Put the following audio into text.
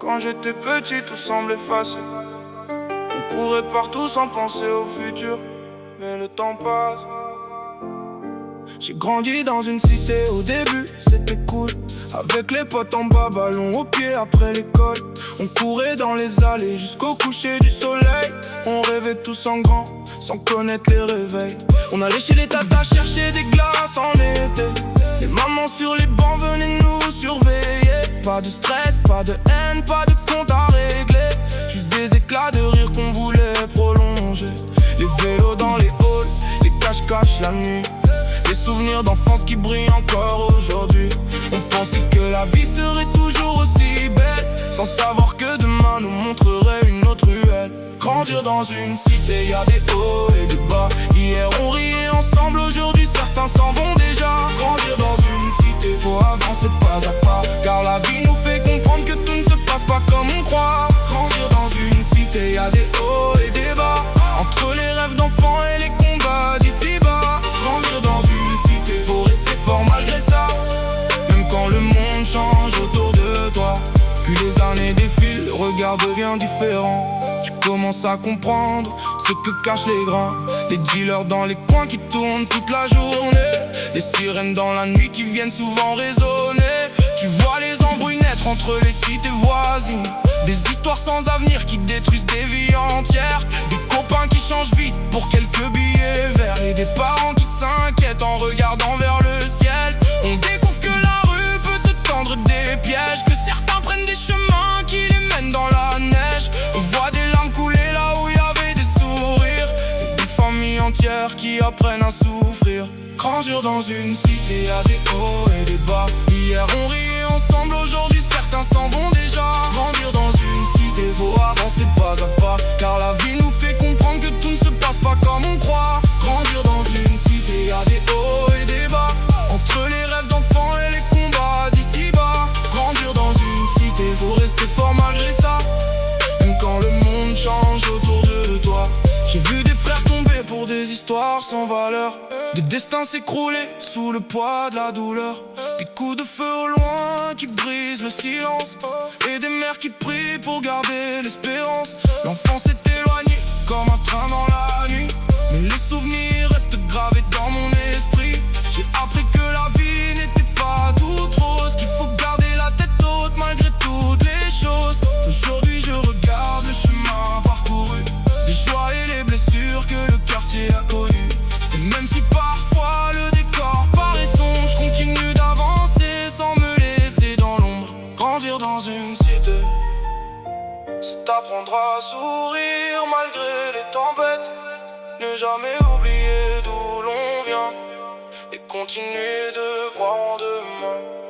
Quand j'étais petit, tout semblait facile. On courait partout sans penser au futur. Mais le temps passe. J'ai grandi dans une cité, au début c'était cool. Avec les potes en bas, ballon au pied après l'école. On courait dans les allées jusqu'au coucher du soleil. On rêvait tous en grand, sans connaître les réveils. On allait chez les tatas chercher des glaces en été. Les mamans sur les bancs venaient nous surveiller. Pas de stress, pas de haine, pas de compte à régler. Juste des éclats de rire qu'on voulait prolonger. Les vélos dans les halls, les cache-cache la nuit. Des souvenirs d'enfance qui brillent encore aujourd'hui. On pensait que la vie serait toujours aussi belle, sans savoir que demain nous montrerait une autre ruelle. Grandir dans une cité, y a des hauts et des bas. Hier on riait ensemble, aujourd'hui certains s'en vont déjà. Grandir dans une cité, faut avancer pas à pas, car la vie nous fait comprendre que tout ne se passe pas comme on croit. Grandir dans une cité, y a des hauts et des bas. Entre les rêves d'enfants et les combats d'ici-bas. Grandir dans une cité, faut rester fort malgré ça. Même quand le monde change autour de toi. Puis les années défilent, le regard devient différent. Tu commences à comprendre ce que cachent les grands. Les dealers dans les coins qui tournent toute la journée. Les sirènes dans la nuit qui viennent souvent résonner. Tu vois les embrouilles naître entre les cités voisines. Des histoires sans avenir qui détruisent des vies entières. Des copains qui changent vite pour quelques billets verts. Et des parents qui s'inquiètent en regardant vers le ciel. On découvre que la rue peut te tendre des pièges, que certains prennent des chemins qui les mènent dans la neige. On voit des larmes couler là où il y avait des sourires. Et des familles entières qui apprennent à souffrir. Grandir dans une cité, y a des hauts et des bas. Hier on riait ensemble, aujourd'hui certains s'en vont déjà. Grandir dans une cité, faut avancer pas à pas, car la vie nous fait comprendre que tout ne se passe pas comme on croit. Grandir dans une cité, y a des hauts et des bas. Entre les rêves d'enfants et les combats d'ici-bas. Grandir dans une cité, faut rester fort malgré ça. Même quand le monde change autour de toi. J'ai vu des frères tomber pour des histoires sans valeur. Des destins s'écrouler sous le poids de la douleur. Des coups de feu au loin qui brisent le silence. Et des mères qui prient pour garder l'espérance. L'enfant s'est éloigné comme un train dans la nuit. Mais les souvenirs restent gravés dans mon esprit. J'ai appris que la vie n'était pas toute rose, qu'il faut garder la tête haute malgré toutes les choses. Aujourd'hui je regarde le chemin parcouru, les joies et les blessures que le quartier a connues. Et même si parfois le décor paraît sombre, je continue d'avancer sans me laisser dans l'ombre. Grandir dans une cité, c'est apprendre à sourire malgré les tempêtes. Ne jamais oublier d'où l'on vient et continuer de croire en demain.